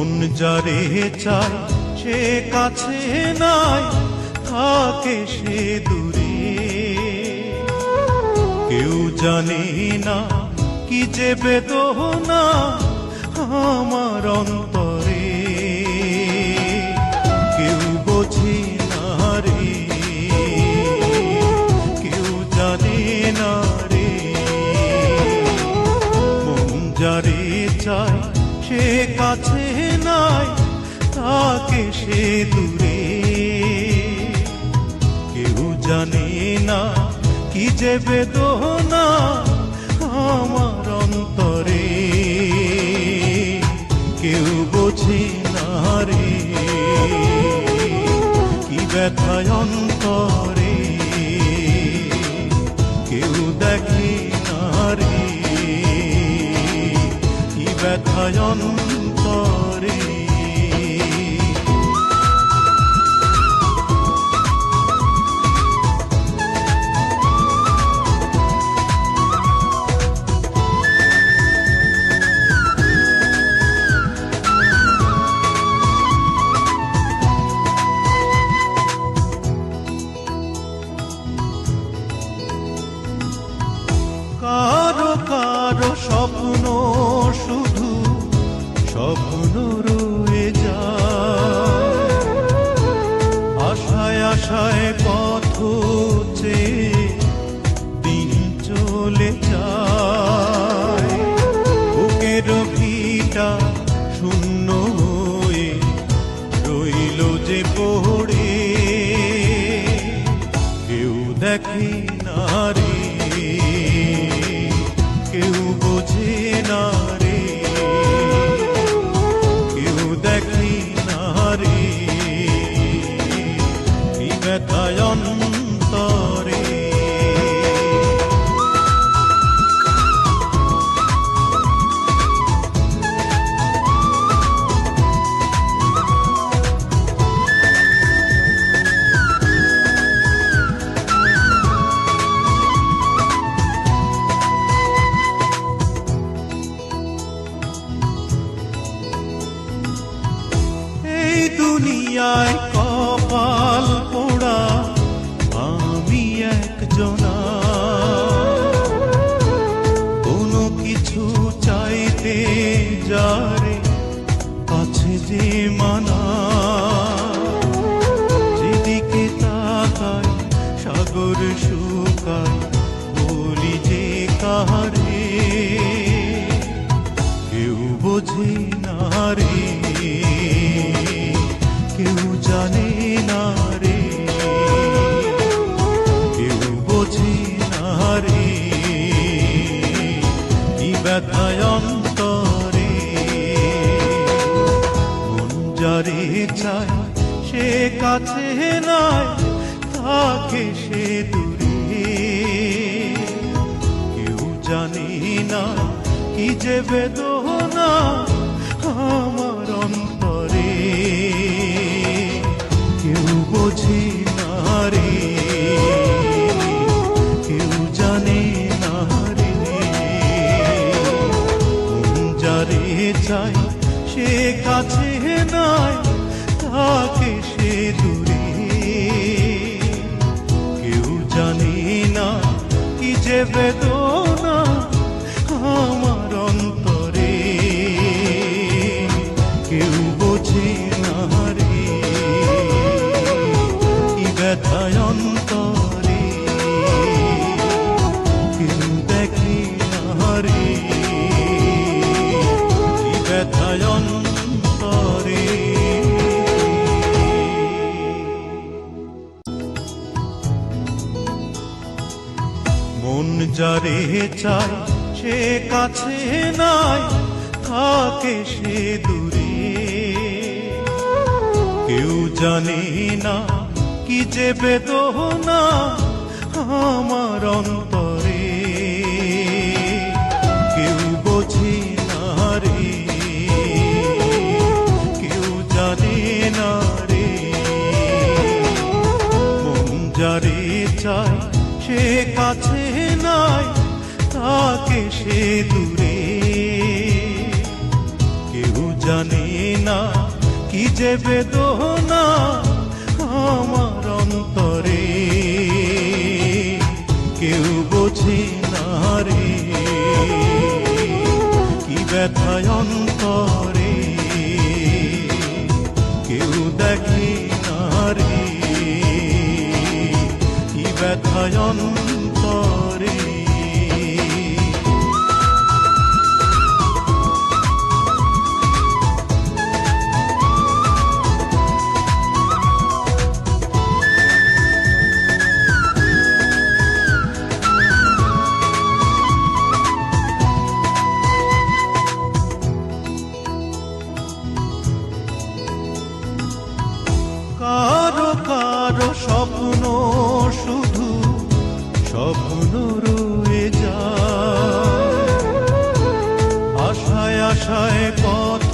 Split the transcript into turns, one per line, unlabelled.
মন যারে চায় সে কাছে নাই, থাকে সে দূরে। কেউ জানে না কি যে বেদনা আমার অন্তরে, কেউ বোঝে না রে, কেউ জানে না রে। মন যারে চায় সে কাছে নাই, থাকে সে দূরে। কেউ জানে না কি যে বেদনা আমার অন্তরে, কেউ বোঝে না রে, কি ব্যথায় অন্তরে, কেউ দেখে না রে, কি ব্যথায় অন্তরে। কারো কারো স্বপ্ন শুধু স্বপ্ন রয়ে যায়, আশায় আশায় পথ চেয়ে দিন চলে যায়। বুকের ভিটা শূন্য হয়ে রইল যে পড়ে, কেউ দেখে না রে, কেউ বোঝে না রে, কেউ দেখে না রে, কি ব্যথায় অন্তরে। দুনিয়ায় কপাল পোড়া আমি একজনা, কোনো কিছু চাইতে যারে আছে যে মানা। যেদিকে তাকাই সাগর শুকায়, বলি যে কাহারে, কেউ বোঝে না রে, কেউ জানে না রে, কেউ বোঝে না রে, কি ব্যথায় অন্তরে। মন যারে চায় সে কাছে নাই, থাকে সে দূরে। কেউ জানে না কি যে বেদনা আমার অন্তরে, কেউ বোঝে না রে, কেউ জানে না রে। মন যারে চায় সে কাছে নাই, থাকে সে দূরে। কেউ জানে না কি যে বেদনা আমার অন্তরে, কেউ বোঝে না রে, কি ব্যথায় অন্তরে, কেউ দেখে না রে, কি ব্যথায় অন্তরে। মন যারে চায় সে কাছে নাই, থাকে সে দূরে। কেউ জানে না কি যে বেদনা আমার অন্তরে, কেউ বোঝে না রে, কেউ জানে না রে। মন যারে চায় সে কাছে নাই, থাকে সে দূরে। কেউ জানে না যে বেদনা আমার অন্তরে, কেউ বোঝে না রে কি ব্যথায় অন্তরে, কেউ দেখে না রে কি ব্যথায় অন্তরে। কারো কারো স্বপ্ন শুধু স্বপ্ন রয়ে যায়, আশায় আশায় পথ